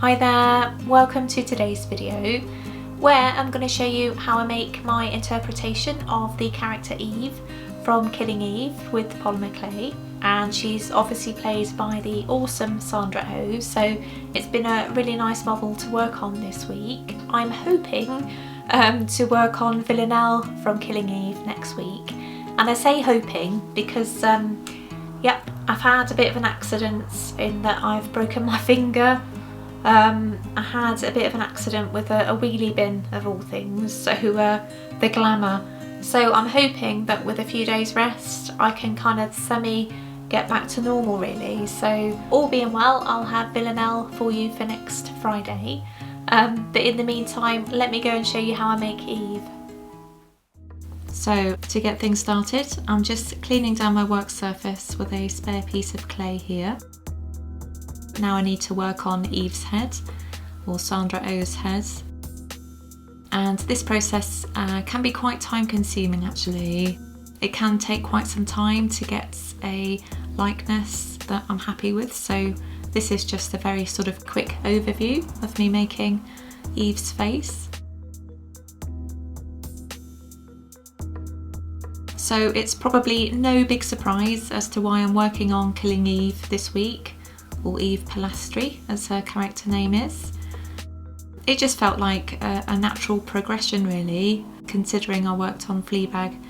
Hi there, welcome to today's video where I'm going to show you how I make my interpretation of the character Eve from Killing Eve with Polymer clay, and she's obviously played by the awesome Sandra Oh, so it's been a really nice model to work on this week. I'm hoping to work on Villanelle from Killing Eve next week, and I say hoping because yep, I've had a bit of an accident in that I've broken my finger. I had a bit of an accident with a wheelie bin of all things, so the glamour. So I'm hoping that with a few days rest I can kind of get back to normal really. So all being well, I'll have Villanelle for you for next Friday. But in the meantime, let me go and show you how I make Eve. So to get things started, I'm just cleaning down my work surface with a spare piece of clay here. Now I need to work on Eve's head, or Sandra Oh's head. And this process can be quite time consuming actually. It can take quite some time to get a likeness that I'm happy with, so this is just a very sort of quick overview of me making Eve's face. So it's probably no big surprise as to why I'm working on Killing Eve this week, or Eve Pilastri as her character name is. It just felt like a natural progression really, considering I worked on Fleabag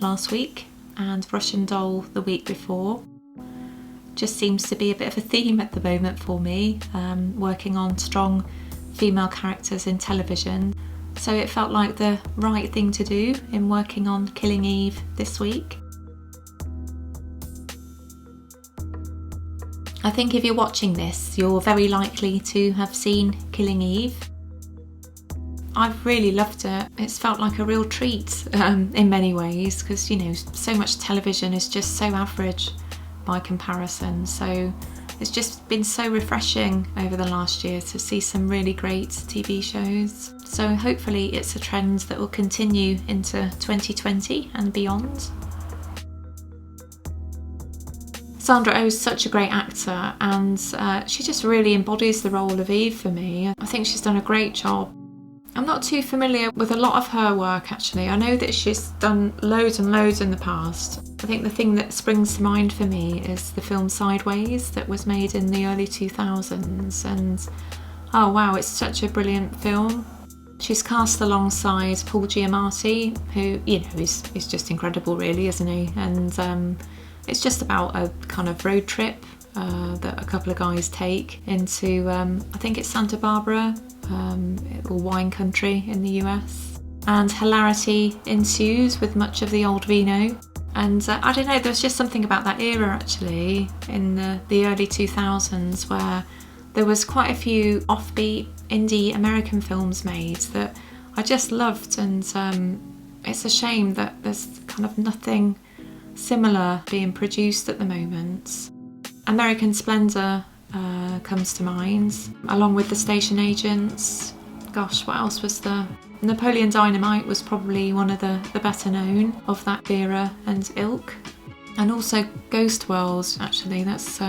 last week and Russian Doll the week before. Just seems to be a bit of a theme at the moment for me, working on strong female characters in television. So it felt like the right thing to do in working on Killing Eve this week. I think if you're watching this, you're very likely to have seen Killing Eve. I've really loved it. It's felt like a real treat in many ways, because you know, so much television is just so average by comparison. So it's just been so refreshing over the last year to see some really great TV shows. So hopefully it's a trend that will continue into 2020 and beyond. Sandra Oh is such a great actor, and she just really embodies the role of Eve for me. I think she's done a great job. I'm not too familiar with a lot of her work actually. I know that she's done loads and loads in the past. I think the thing that springs to mind for me is the film Sideways that was made in the early 2000s, and oh wow, it's such a brilliant film. She's cast alongside Paul Giamatti, who, you know, is just incredible really, isn't he? And it's just about a kind of road trip that a couple of guys take into, I think it's Santa Barbara, or wine country in the US. And hilarity ensues with much of the old vino. And I don't know, there's just something about that era actually, in the early 2000s, where there was quite a few offbeat indie American films made that I just loved, and it's a shame that there's kind of nothing similar being produced at the moment. American Splendor comes to mind, along with The Station Agents. Gosh, what else was there? Napoleon Dynamite was probably one of the better known of that era and ilk. And also Ghost World, actually, that's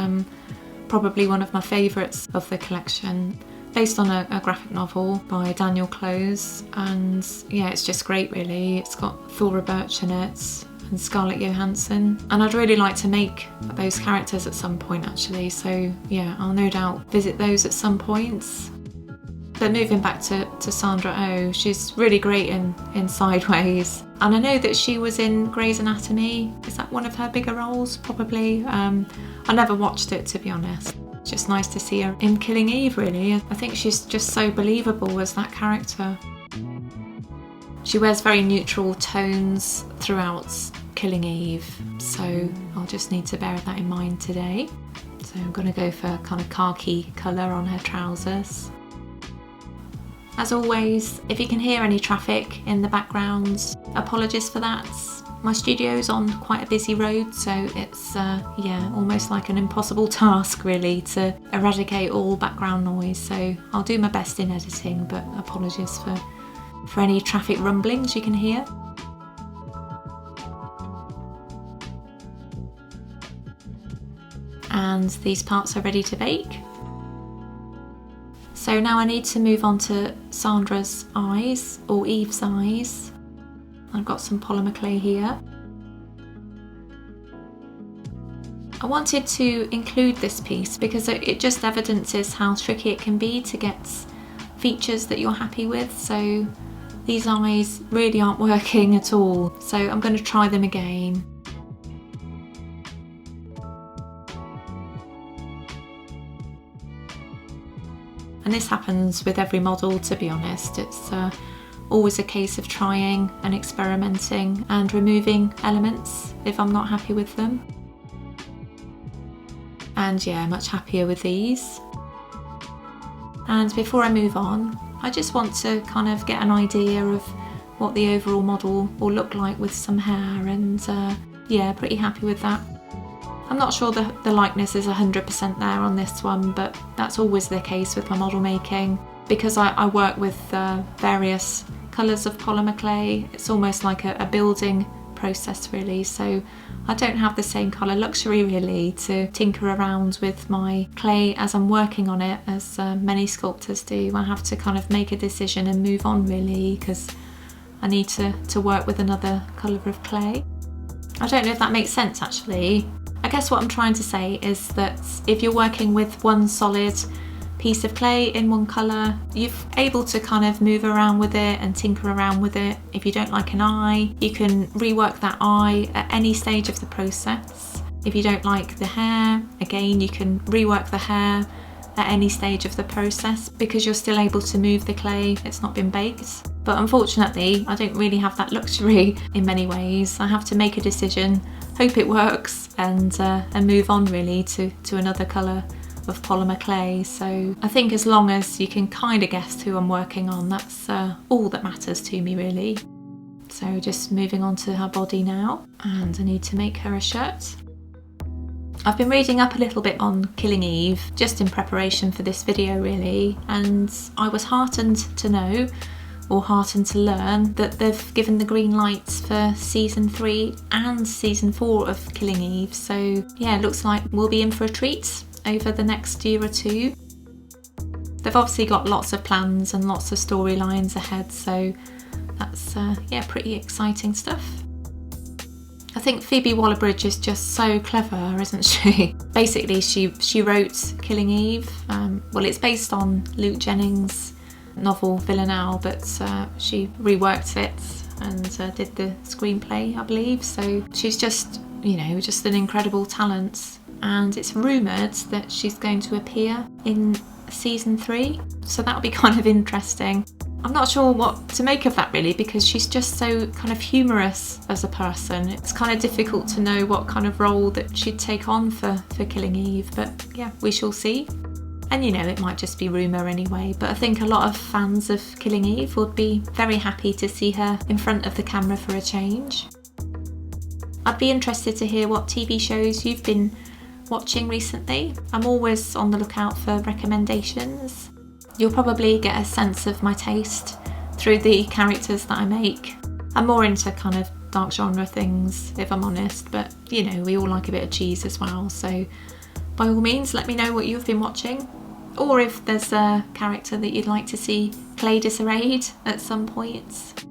probably one of my favourites of the collection. Based on a graphic novel by Daniel Close, and yeah, it's just great really. It's got Thora Birch in it, and Scarlett Johansson, and I'd really like to make those characters at some point actually, so yeah, I'll no doubt visit those at some point. But moving back to Sandra Oh, she's really great in Sideways, and I know that she was in Grey's Anatomy. Is that one of her bigger roles? Probably. I never watched it, to be honest. It's just nice to see her in Killing Eve really. I think she's just so believable as that character. She wears very neutral tones throughout Killing Eve, so I'll just need to bear that in mind today. So I'm going to go for kind of khaki colour on her trousers. As always, if you can hear any traffic in the background, apologies for that. My studio's on quite a busy road, so it's yeah, almost like an impossible task really to eradicate all background noise, so I'll do my best in editing, but apologies for any traffic rumblings you can hear. And these parts are ready to bake. So now I need to move on to Sandra's eyes, or Eve's eyes. I've got some polymer clay here. I wanted to include this piece because it just evidences how tricky it can be to get features that you're happy with. So these eyes really aren't working at all. So I'm going to try them again. And this happens with every model, to be honest. It's always a case of trying and experimenting and removing elements if I'm not happy with them. And yeah, much happier with these. And before I move on, I just want to kind of get an idea of what the overall model will look like with some hair, and yeah, pretty happy with that. I'm not sure the likeness is 100% there on this one, but that's always the case with my model making. Because I work with various colours of polymer clay, it's almost like a building process really, so I don't have the same colour luxury really to tinker around with my clay as I'm working on it, as many sculptors do. I have to kind of make a decision and move on really, because I need to work with another colour of clay. I don't know if that makes sense actually. I guess what I'm trying to say is that if you're working with one solid piece of clay in one colour, you're able to kind of move around with it and tinker around with it. If you don't like an eye, you can rework that eye at any stage of the process. If you don't like the hair, again, you can rework the hair at any stage of the process because you're still able to move the clay, it's not been baked. But unfortunately, I don't really have that luxury in many ways. I have to make a decision, hope it works, and move on really to another colour of polymer clay. So I think as long as you can kind of guess who I'm working on, that's all that matters to me really. So just moving on to her body now, and I need to make her a shirt. I've been reading up a little bit on Killing Eve just in preparation for this video really, and I was heartened to know, or heartened to learn, that they've given the green lights for season 3 and season 4 of Killing Eve. So yeah, it looks like we'll be in for a treat over the next year or two. They've obviously got lots of plans and lots of storylines ahead, so that's yeah, pretty exciting stuff. I think Phoebe Waller-Bridge is just so clever, isn't she? Basically, she wrote Killing Eve. Well, it's based on Luke Jennings' novel Villanelle, but she reworked it and did the screenplay, I believe. So she's just, you know, just an incredible talent. And it's rumoured that she's going to appear in season 3, so that'll be kind of interesting. I'm not sure what to make of that really, because she's just so kind of humorous as a person. It's kind of difficult to know what kind of role that she'd take on for Killing Eve, but yeah, we shall see. And you know, it might just be rumour anyway, but I think a lot of fans of Killing Eve would be very happy to see her in front of the camera for a change. I'd be interested to hear what TV shows you've been watching recently. I'm always on the lookout for recommendations. You'll probably get a sense of my taste through the characters that I make. I'm more into kind of dark genre things, if I'm honest, but you know, we all like a bit of cheese as well, so by all means let me know what you've been watching, or if there's a character that you'd like to see clay disarrayed at some point.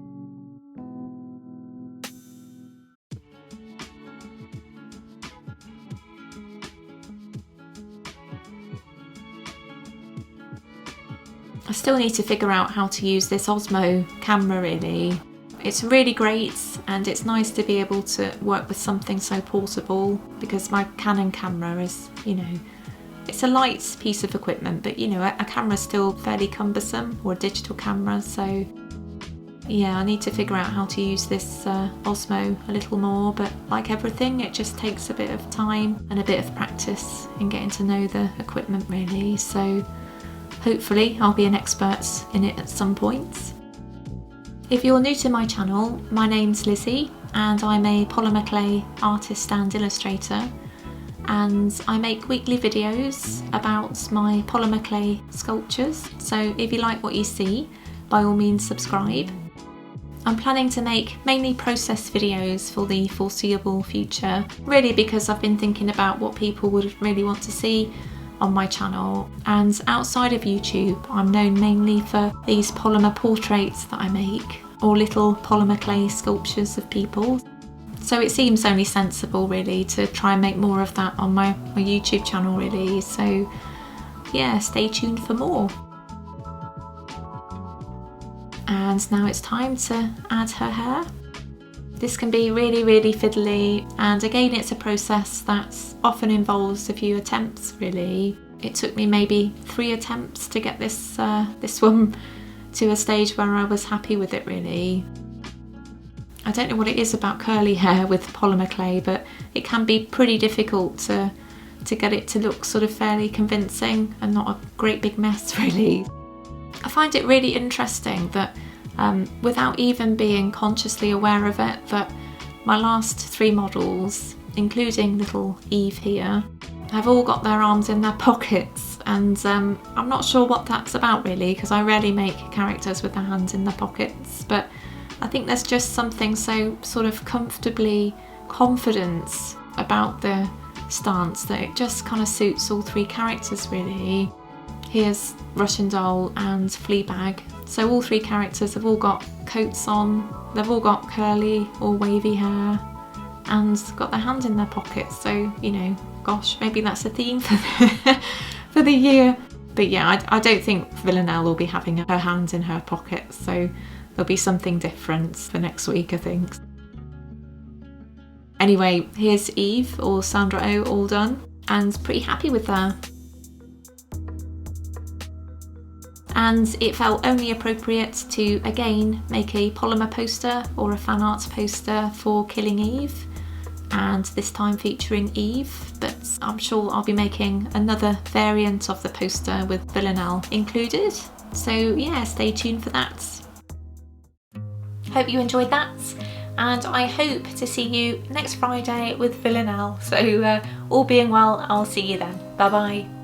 I still need to figure out how to use this Osmo camera really. It's really great, and it's nice to be able to work with something so portable, because my Canon camera is, you know, it's a light piece of equipment, but you know, a camera's still fairly cumbersome, or a digital camera, so yeah, I need to figure out how to use this Osmo a little more, but like everything, it just takes a bit of time and a bit of practice in getting to know the equipment really, so hopefully I'll be an expert in it at some point. If you're new to my channel, my name's Lizzie and I'm a polymer clay artist and illustrator, and I make weekly videos about my polymer clay sculptures, so if you like what you see, by all means subscribe. I'm planning to make mainly process videos for the foreseeable future, really because I've been thinking about what people would really want to see on my channel, and outside of YouTube I'm known mainly for these polymer portraits that I make, or little polymer clay sculptures of people. So it seems only sensible really to try and make more of that on my YouTube channel really, so yeah, stay tuned for more. And now it's time to add her hair. This can be really fiddly, and again it's a process that often involves a few attempts really. It took me maybe 3 attempts to get this one to a stage where I was happy with it really. I don't know what it is about curly hair with polymer clay, but it can be pretty difficult to get it to look sort of fairly convincing and not a great big mess really. I find it really interesting that without even being consciously aware of it, that my last 3 models, including little Eve here, have all got their arms in their pockets, and I'm not sure what that's about really, because I rarely make characters with their hands in their pockets, but I think there's just something so sort of comfortably confident about the stance that it just kind of suits all 3 characters really. Here's Russian Doll and Fleabag. So all 3 characters have all got coats on, they've all got curly or wavy hair and got their hands in their pockets. So, you know, gosh, maybe that's a theme for for the year. But yeah, I don't think Villanelle will be having her hands in her pockets, so there'll be something different for next week, I think. Anyway, here's Eve, or Sandra O, all done, and pretty happy with her. And it felt only appropriate to again make a polymer poster or a fan art poster for Killing Eve, and this time featuring Eve, but I'm sure I'll be making another variant of the poster with Villanelle included, so yeah, stay tuned for that. Hope you enjoyed that, and I hope to see you next Friday with Villanelle, so all being well, I'll see you then. Bye bye.